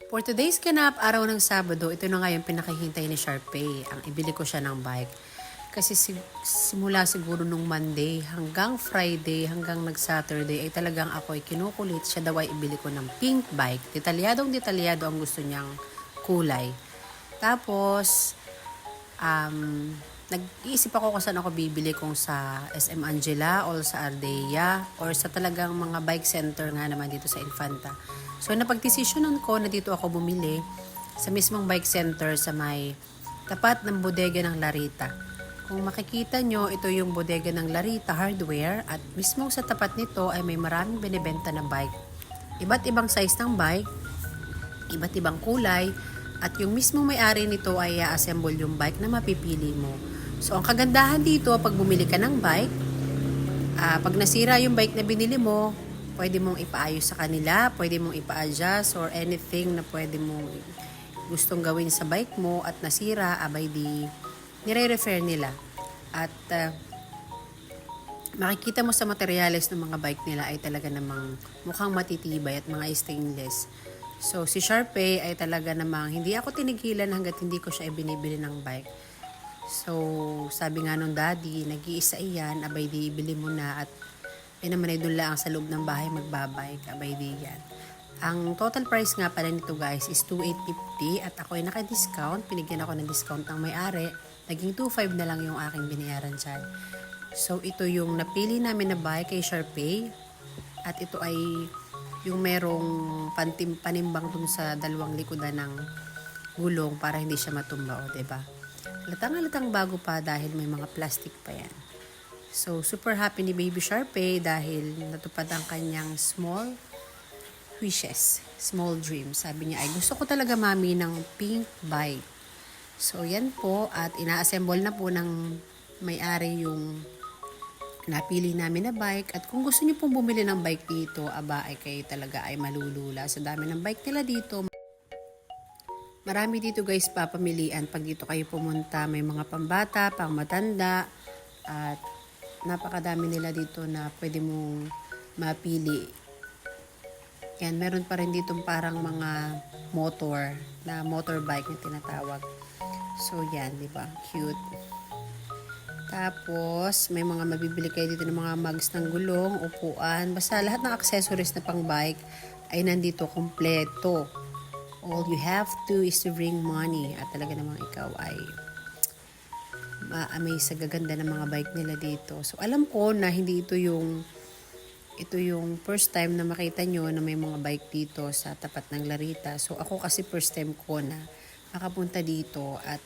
For today's ganap, araw ng Sabado, ito na nga yung pinakahintay ni Sharpay. Ang ibili ko siya ng bike. Kasi simula siguro nung Monday hanggang Friday, hanggang nag-Saturday, ay talagang ako ay kinukulit. Siya daw ay ibili ko ng pink bike. Detalyadong-detalyado ang gusto niyang kulay. Tapos, nag-iisip ako kung saan ako bibili, kung sa SM Angela or sa Ardea or sa talagang mga bike center nga naman dito sa Infanta. So napagdesisyonan ko na dito ako bumili sa mismong bike center sa may tapat ng bodega ng Larita. Kung makikita nyo, ito yung bodega ng Larita Hardware at mismo sa tapat nito ay may maraming binibenta na bike. Iba't ibang size ng bike, iba't ibang kulay, at yung mismong may-ari nito ay i-assemble yung bike na mapipili mo. So ang kagandahan dito, pag bumili ka ng bike, pag nasira yung bike na binili mo, pwede mong ipaayos sa kanila, pwede mong ipa-adjust or anything na pwede mong gustong gawin sa bike mo at nasira, abay di nire-refer nila. At makikita mo sa materyales ng mga bike nila ay talaga namang mukhang matitibay at mga stainless. So si Sharpay ay talaga namang hindi ako tinigilan hanggat hindi ko siya ibinibili ng bike. So sabi nga nung daddy, nag-iisa iyan, abay di ibili mo na at ay naman ay doon lang sa loob ng bahay magbabike, abay di yan. Ang total price nga pala nito guys is 2,850 at ako ay naka-discount, pinigyan ako ng discount ng may-ari, naging 2,500 na lang yung aking binayaran dyan. So ito yung napili namin na bike kay Sharpay at ito ay yung merong panimbang dun sa dalawang likodan ng gulong para hindi siya matumba, o diba? Halatang bago pa dahil may mga plastic pa yan. So, super happy ni Baby Sharpay dahil natupad ang kanyang small wishes, small dreams. Sabi niya, ay gusto ko talaga mami ng pink bike. So, yan po at ina-assemble na po ng may-ari yung napili namin na bike. At kung gusto niyo pong bumili ng bike dito, aba ay kayo talaga ay malulula sa dami ng bike nila dito. Marami dito guys papamilian pag dito kayo pumunta. May mga pambata, pang matanda at napakadami nila dito na pwede mong mapili. Yan, meron pa rin dito parang mga motorbike na tinatawag. So yan, di ba? Cute. Tapos, may mga mabibili kayo dito ng mga mugs ng gulong, upuan. Basta lahat ng accessories na pang bike ay nandito kompleto. All you have to is to bring money. At talaga namang ikaw ay ma-amaze sa gaganda ng mga bike nila dito. So, alam ko na hindi ito yung first time na makita nyo na may mga bike dito sa tapat ng Larita. So, ako kasi first time ko na makapunta dito at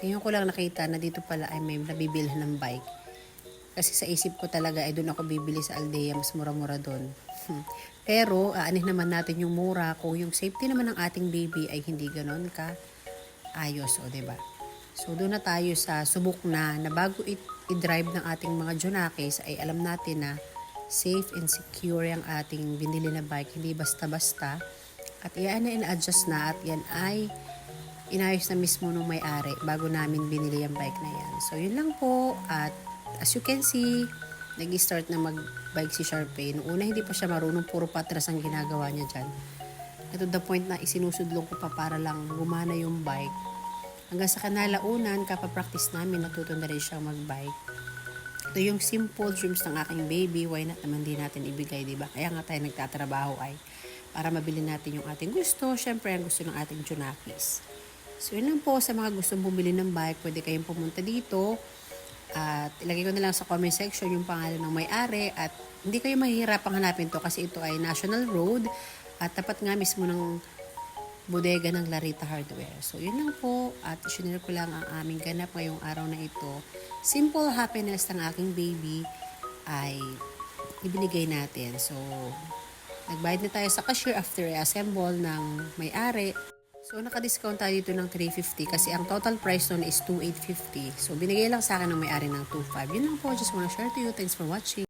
ngayon ko lang nakita na dito pala ay may nabibilhan ng bike. Kasi sa isip ko talaga ay doon ako bibili sa Aldea, mas mura-mura doon. Pero aanih naman natin yung mura kung yung safety naman ng ating baby ay hindi ganon ka ayos, o diba? So doon na tayo sa subok na bago i-drive ng ating mga Junakis ay alam natin na safe and secure yung ating binili na bike, hindi basta-basta. At yan na in-adjust na at yan ay inayos na mismo nung may-ari bago namin binili yung bike na yan. So, yun lang po. At as you can see, nag-start na mag-bike si Sharpay. Noong una, hindi pa siya marunong. Puro patras ang ginagawa niya dyan. At to the point na isinusudlong ko pa para lang gumana yung bike. Hanggang sa kanalaunan, kapapractice namin, natuto na rin siyang mag-bike. Ito yung simple dreams ng aking baby. Why not naman din natin ibigay, diba? Kaya nga tayo nagtatrabaho ay para mabili natin yung ating gusto. Syempre, ang gusto ng ating Junakis. So, yun lang po sa mga gustong bumili ng bike. Pwede kayong pumunta dito. At ilagay ko na lang sa comment section yung pangalan ng may-ari. At hindi kayo mahihirapang hanapin to kasi ito ay National Road. At tapat nga mismo ng bodega ng Larita Hardware. So, yun lang po. At isinare ko lang ang aming ganap ngayong araw na ito. Simple happiness ng aking baby ay ibinigay natin. So, nagbayad na tayo sa cashier after i-assemble ng may-ari. So, naka-discount tayo dito ng 350 kasi ang total price nun is 2,850. So, binigay lang sa akin ng may-ari ng 2,500. Yun lang po. Just wanna share to you. Thanks for watching.